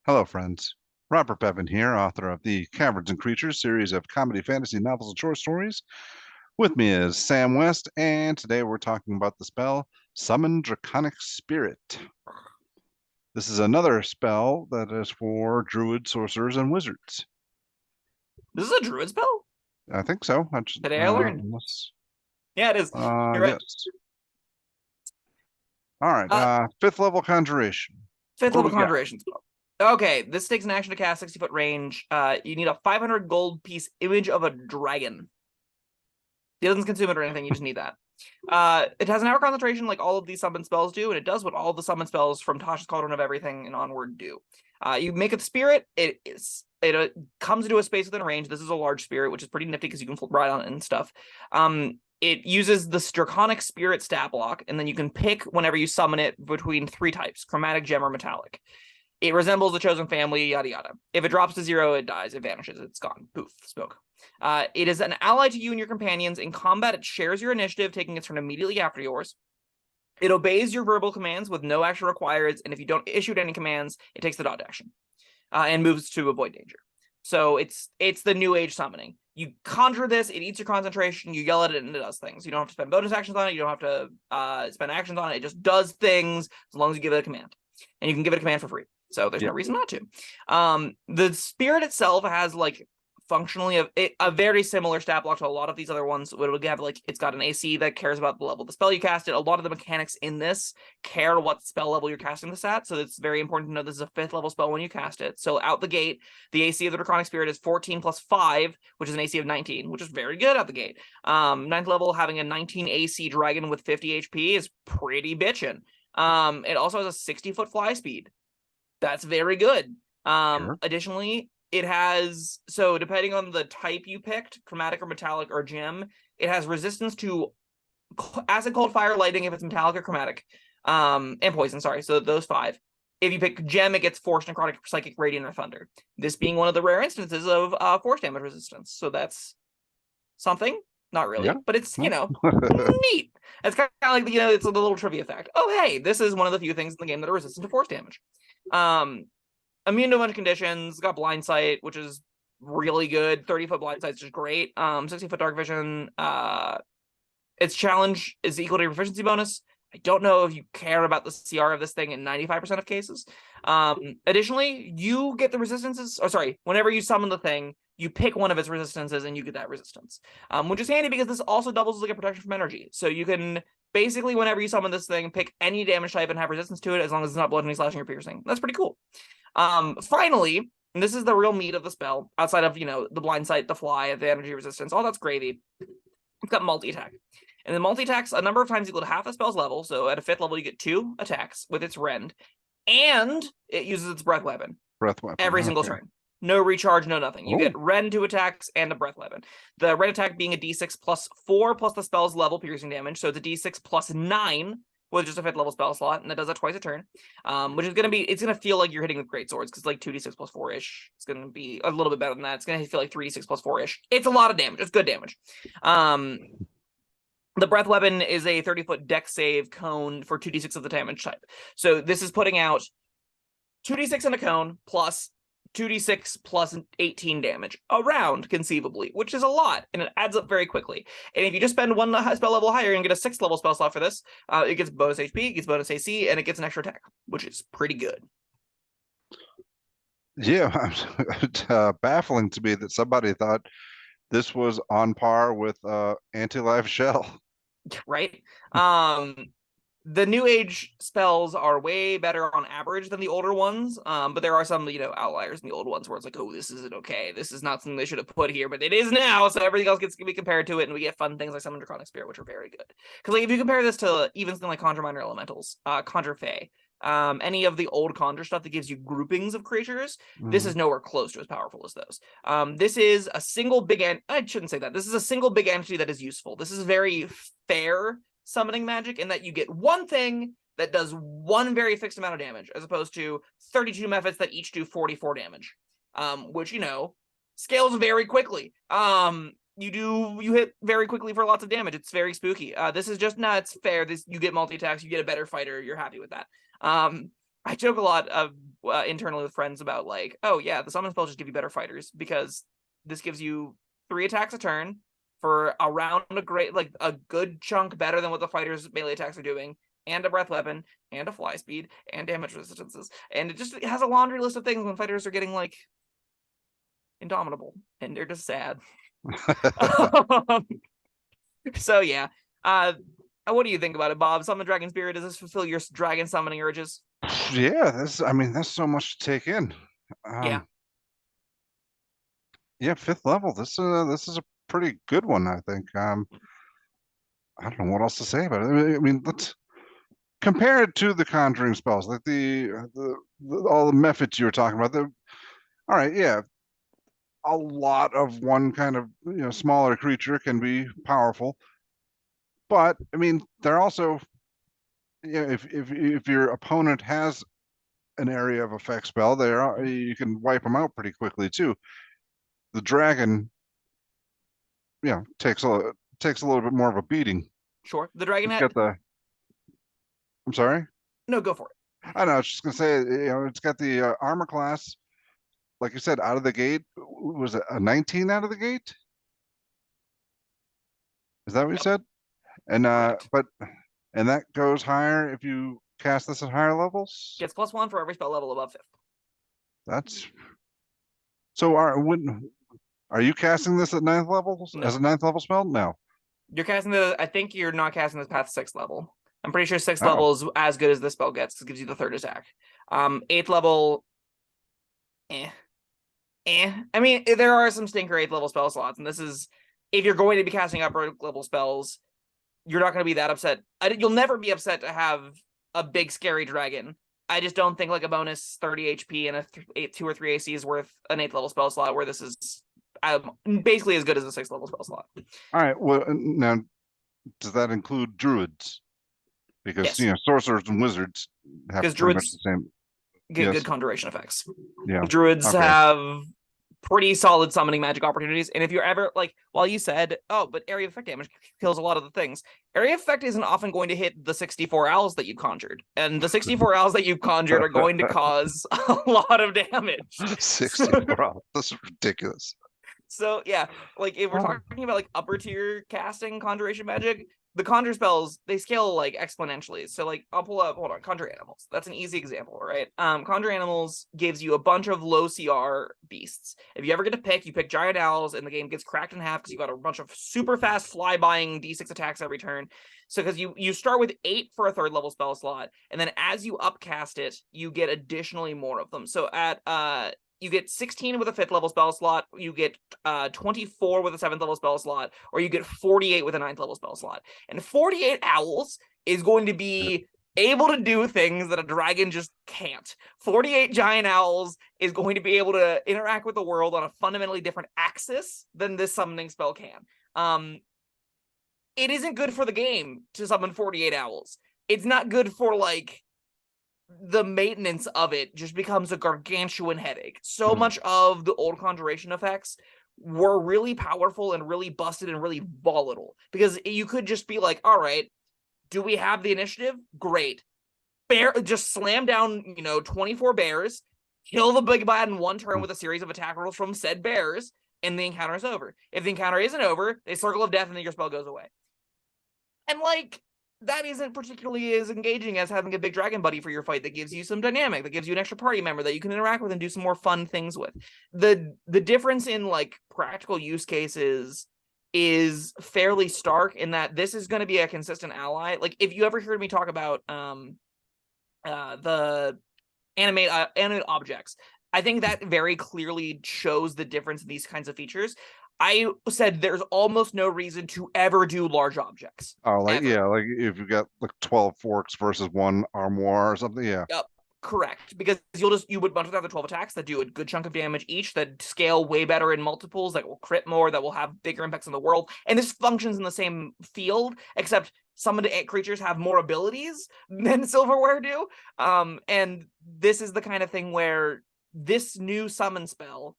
Hello, friends. Robert Bevan here, author of the Caverns and Creatures series of comedy, fantasy novels, and short stories. With me is Sam West, and today we're talking about the spell Summon Draconic Spirit. This is another spell that is for druids, sorcerers, and wizards. This is a druid spell? I think so. Today I learned. Yeah, it is. You're right. Yes. All right. Uh, Fifth level conjuration. Fifth What do level we got? conjuration spell. Okay, this takes an action to cast 60-foot range. You need a 500 gold piece image of a dragon. It doesn't consume it or anything, you just need that. It has an hour concentration like all of these summon spells do, and it does what all the summon spells from Tasha's Cauldron of Everything and onward do. You make a spirit, it comes into a space within range. This is a large spirit, which is pretty nifty because you can ride on it and stuff. It uses the Draconic Spirit stat block, and then you can pick whenever you summon it between three types: chromatic, gem, or metallic. It resembles the chosen family, yada yada. If it drops to 0, it dies, it vanishes, it's gone. Poof, smoke. It is an ally to you and your companions. In combat, it shares your initiative, taking its turn immediately after yours. It obeys your verbal commands with no action required, and if you don't issue any commands, it takes the dodge action and moves to avoid danger. So it's the new age summoning. You conjure this, it eats your concentration, you yell at it, and it does things. You don't have to spend bonus actions on it, you don't have to spend actions on it, it just does things as long as you give it a command. And you can give it a command for free. So there's no reason not to. The spirit itself has like functionally a very similar stat block to a lot of these other ones. It would have like it's got an AC that cares about the level of the spell you cast it. A lot of the mechanics in this care what spell level you're casting this at. So it's very important to know this is a 5th level spell when you cast it. So out the gate, the AC of the Draconic Spirit is 14 plus 5, which is an AC of 19, which is very good out the gate. 9th level, having a 19 AC dragon with 50 HP is pretty bitchin'. It also has a 60-foot fly speed. That's very good. Sure. Additionally, it has, so depending on the type you picked, chromatic or metallic or gem, it has resistance to acid, cold, fire, lightning if it's metallic or chromatic, and poison, sorry. So those 5. If you pick gem, it gets force, necrotic, psychic, radiant, or thunder. This being one of the rare instances of force damage resistance. So that's something. Not really, Yeah. but it's, neat. It's kind of like, it's a little trivia fact. Oh, hey, this is one of the few things in the game that are resistant to force damage. Immune to a bunch of conditions, got blind sight, which is really good. 30-foot blind sight is just great. 60-foot dark vision. Its challenge is equal to your proficiency bonus. I don't know if you care about the CR of this thing in 95% of cases. Additionally, you get the resistances, whenever you summon the thing, you pick one of its resistances and you get that resistance, which is handy because this also doubles as like a protection from energy. So you can basically, whenever you summon this thing, pick any damage type and have resistance to it as long as it's not bludgeoning, slashing, or piercing. That's pretty cool. Finally, and this is the real meat of the spell, outside of, the blind sight, the fly, the energy resistance, all that's gravy. It's got multi-attack. And the multi-attacks a number of times equal to half the spell's level, so at a 5th level you get 2 attacks with its rend, and it uses its breath weapon. Every single turn. No recharge, no nothing. You get rend 2 attacks and a breath weapon. The rend attack being a d6 plus 4 plus the spell's level piercing damage, so it's a d6 plus 9 with just a 5th level spell slot, and it does that twice a turn, which is it's gonna feel like you're hitting with great swords, because like 2d6 plus 4-ish, it's gonna be a little bit better than that. It's gonna feel like 3d6 plus 4-ish. It's a lot of damage. It's good damage. The breath weapon is a 30-foot dex save cone for 2d6 of the damage type. So this is putting out 2d6 in a cone plus 2d6 plus 18 damage around, conceivably, which is a lot, and it adds up very quickly. And if you just spend one spell level higher and get a 6th level spell slot for this, it gets bonus HP, it gets bonus AC, and it gets an extra attack, which is pretty good. Yeah, it's baffling to me that somebody thought this was on par with Anti-Life Shell. Right? The new age spells are way better on average than the older ones, but there are some, outliers in the old ones where it's like, oh, this isn't okay. This is not something they should have put here, but it is now, so everything else gets to be compared to it, and we get fun things like Summon Draconic Spirit, which are very good. Because like, if you compare this to even something like Conjure Minor Elementals, Conjure Fey, any of the old Conjure stuff that gives you groupings of creatures, this is nowhere close to as powerful as those. This is a single big I shouldn't say that. This is a single big entity that is useful. This is very fair summoning magic in that you get one thing that does one very fixed amount of damage, as opposed to 32 methods that each do 44 damage, which, scales very quickly. You hit very quickly for lots of damage. It's very spooky. This is just, it's fair. You get multi-attacks, you get a better fighter, you're happy with that. I joke a lot of internally with friends about like, oh yeah, the summon spells just give you better fighters because this gives you 3 attacks a turn for around a good chunk better than what the fighters' melee attacks are doing, and a breath weapon, and a fly speed, and damage resistances, and it has a laundry list of things when fighters are getting like indomitable, and they're just sad. So yeah, what do you think about it, Bob? Summon Dragon Spirit, does this fulfill your dragon summoning urges? Yeah, that's so much to take in. Yeah. Yeah, 5th level. This is a pretty good one, I think. I don't know what else to say about it. I mean, let's compare it to the conjuring spells, like the all the methods you were talking about. All right, yeah, a lot of one kind of smaller creature can be powerful, but I mean, they're also if your opponent has an area of effect spell, you can wipe them out pretty quickly too. The dragon, takes a little bit more of a beating. Sure. The dragon It's head. got the. I'm sorry. No, go for it. I know. I was just gonna say, it's got the armor class, like you said, out of the gate. Was it a 19 out of the gate? Is that what you Yep. said? And Correct. and that goes higher if you cast this at higher levels. Gets +1 for every spell level above 5th. That's so. Are you casting this at 9th level as a No. 9th level spell? No. You're casting I think you're not casting this past 6th level. I'm pretty sure 6th Oh, level is as good as this spell gets because it gives you the 3rd attack. 8th level, I mean, there are some stinker 8th level spell slots, and this is if you're going to be casting upper level spells, you're not going to be that upset. You'll never be upset to have a big scary dragon. I just don't think like a bonus 30 HP and a 2 or 3 AC is worth an 8th level spell slot where this is basically as good as a 6th level spell slot. all right. Well, now does that include druids? Because Yes, sorcerers and wizards have because pretty much the druids same. get Yes. good conjuration effects. Yeah. Druids Okay. have pretty solid summoning magic opportunities. And if you're ever like, while you said, oh, but area of effect damage kills a lot of the things, area of effect isn't often going to hit the 64 owls that you conjured. And the 64 owls that you've conjured are going to cause a lot of damage. 64. This is ridiculous. So yeah, like if we're talking about like upper tier casting conjuration magic, the conjure spells they scale like exponentially. So like I'll pull up, hold on, conjure animals. That's an easy example, right? Conjure animals gives you a bunch of low CR beasts. If you ever get to pick, you pick giant owls, and the game gets cracked in half because you got a bunch of super fast flybying D6 attacks every turn. So because you start with 8 for a 3rd level spell slot, and then as you upcast it, you get additionally more of them. So at you get 16 with a 5th level spell slot, you get 24 with a 7th level spell slot, or you get 48 with a 9th level spell slot. And 48 owls is going to be able to do things that a dragon just can't. 48 giant owls is going to be able to interact with the world on a fundamentally different axis than this summoning spell can. It isn't good for the game to summon 48 owls. It's not good for like the maintenance of it just becomes a gargantuan headache. So much of the old conjuration effects were really powerful and really busted and really volatile because you could just be like, all right, do we have the initiative? Great. Just slam down, 24 bears, kill the big bad in one turn with a series of attack rolls from said bears, and the encounter is over. If the encounter isn't over, they circle of death and then your spell goes away. And like, that isn't particularly as engaging as having a big dragon buddy for your fight that gives you some dynamic, that gives you an extra party member that you can interact with and do some more fun things with. The difference in like practical use cases is fairly stark in that this is going to be a consistent ally. Like if you ever heard me talk about the animate objects, I think that very clearly shows the difference in these kinds of features. I said there's almost no reason to ever do large objects. Oh, like ever. yeah, like if you got like 12 forks versus one armoire or something, yeah. Yep, correct. Because you would bunch out the 12 attacks that do a good chunk of damage each, that scale way better in multiples, that will crit more, that will have bigger impacts on the world. And this functions in the same field, except some of the creatures have more abilities than silverware do. And this is the kind of thing where this new summon spell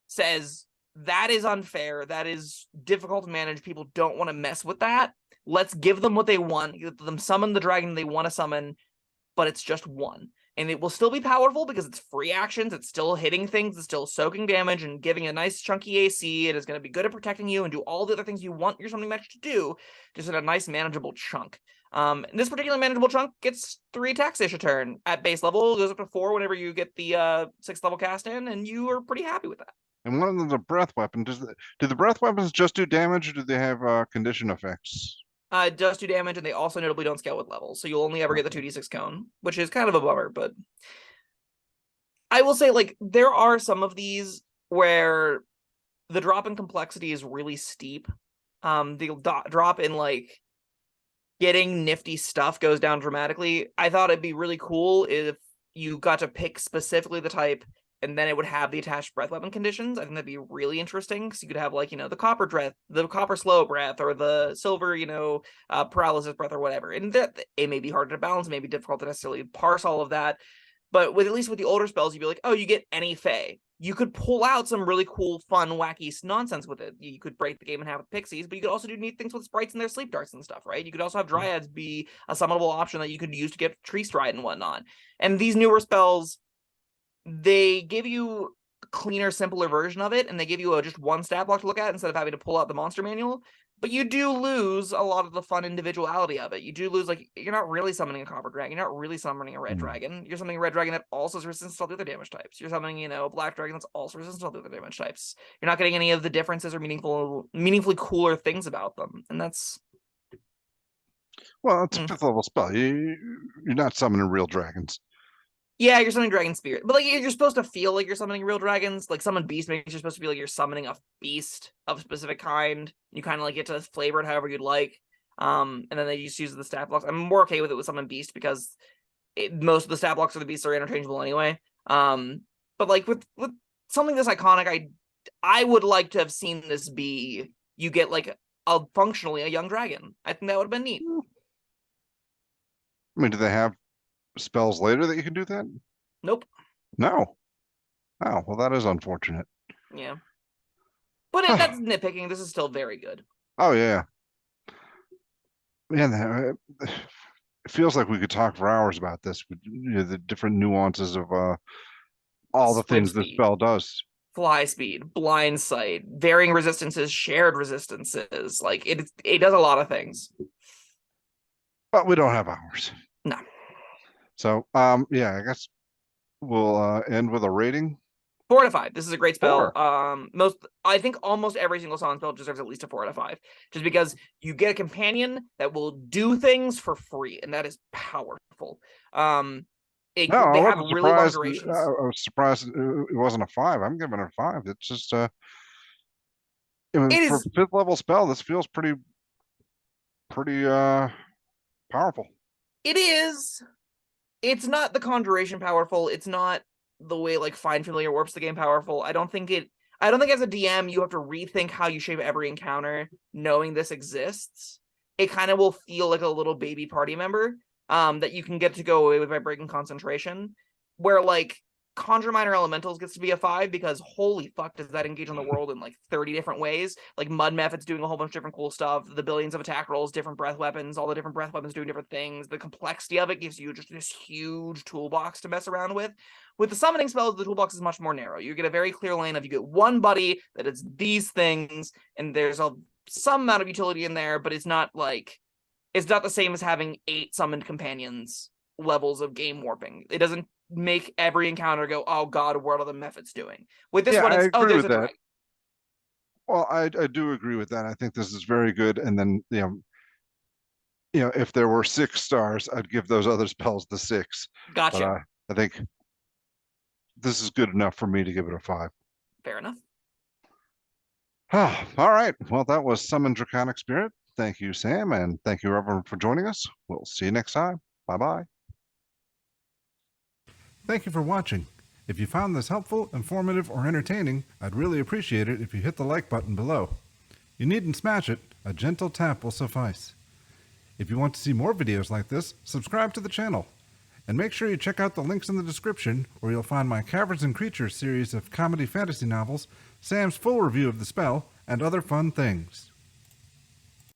says that is unfair, that is difficult to manage, people don't want to mess with that. Let's give them what they want, let them summon the dragon they want to summon, but it's just one. and it will still be powerful because it's free actions. It's still hitting things. It's still soaking damage and giving a nice chunky AC. It is going to be good at protecting you and do all the other things you want your summoning match to do, just in a nice manageable chunk. This particular manageable chunk gets 3 attacks a turn at base level. It goes up to 4 whenever you get the 6th level cast in, and you are pretty happy with that. And one of them's a breath weapon. Do the breath weapons just do damage, or do they have condition effects? It does do damage, and they also notably don't scale with levels, so you'll only ever get the 2d6 cone, which is kind of a bummer, but I will say, like, there are some of these where the drop in complexity is really steep. The drop in, like, getting nifty stuff goes down dramatically. I thought it'd be really cool if you got to pick specifically the type, and then it would have the attached breath weapon conditions. I think that'd be really interesting, because you could have, like, the copper breath, the copper slow breath, or the silver, paralysis breath, or whatever. And that it may be harder to balance, it may be difficult to necessarily parse all of that. But at least with the older spells, you'd be like, oh, you get any Fae. You could pull out some really cool, fun, wacky nonsense with it. You could break the game in half with pixies, but you could also do neat things with sprites and their sleep darts and stuff, right? You could also have dryads be a summonable option that you could use to get tree stride and whatnot. And these newer spells, they give you a cleaner, simpler version of it, and they give you just one stat block to look at instead of having to pull out the monster manual. But you do lose a lot of the fun individuality of it. You do lose, like, you're not really summoning a copper dragon. You're not really summoning a red dragon. You're summoning a red dragon that also is resistant to all the other damage types. You're summoning, a black dragon that's also resistant to all the other damage types. You're not getting any of the differences or meaningfully cooler things about them. And that's... Well, it's a 5th level spell. You're not summoning real dragons. Yeah, you're summoning Dragon Spirit. But, like, you're supposed to feel like you're summoning real dragons. Like, Summon Beast makes you supposed to feel like you're summoning a beast of a specific kind. You kind of, like, get to flavor it however you'd like. And then they just use the stat blocks. I'm more okay with it with Summon Beast because most of the stat blocks for the beasts are interchangeable anyway. But, like, with something this iconic, I would like to have seen this be, you get, like, functionally a young dragon. I think that would have been neat. I mean, do they have spells later that you can do that? Nope. No. Oh, well, that is unfortunate. Yeah. But that's nitpicking. This is still very good. Oh, yeah. Man, it feels like we could talk for hours about this, with the different nuances of all the things this spell does. Fly speed, blind sight, varying resistances, shared resistances. Like, it does a lot of things. But we don't have hours. No. So, yeah, I guess we'll end with a rating. 4 out of 5. This is a great spell. I think almost every single summon spell deserves at least a 4 out of 5, just because you get a companion that will do things for free, and that is powerful. They have really long durations. I was surprised it wasn't a 5. I'm giving it a 5. It's just for a 5th level spell, this feels pretty powerful. It is. It's not the conjuration powerful. It's not the way, like, Find Familiar warps the game powerful. I don't think as a DM you have to rethink how you shape every encounter knowing this exists. It kind of will feel like a little baby party member that you can get to go away with by breaking concentration, where, like, Conjure Minor Elementals gets to be a 5 because holy fuck does that engage on the world in, like, 30 different ways. Like, Mud Method's doing a whole bunch of different cool stuff, the billions of attack rolls, different breath weapons, all the different breath weapons doing different things. The complexity of it gives you just this huge toolbox to mess around with. With the summoning spells, the toolbox is much more narrow. You get a very clear lane of, you get one buddy that is these things, and there's some amount of utility in there, but it's not the same as having 8 summoned companions levels of game warping. It doesn't make every encounter go, oh god, what are the methods doing? With this one, it's, there's a dragon. Well, I do agree with that. I think this is very good. And then, if there were 6 stars, I'd give those other spells the 6. Gotcha. But, I think this is good enough for me to give it a 5. Fair enough. All right. Well, that was Summon Draconic Spirit. Thank you, Sam, and thank you, everyone, for joining us. We'll see you next time. Bye-bye. Thank you for watching. If you found this helpful, informative, or entertaining, I'd really appreciate it if you hit the like button below. You needn't smash it. A gentle tap will suffice. If you want to see more videos like this, subscribe to the channel. And make sure you check out the links in the description, where you'll find my Caverns Creatures series of comedy fantasy novels, Sam's full review of the spell, and other fun things.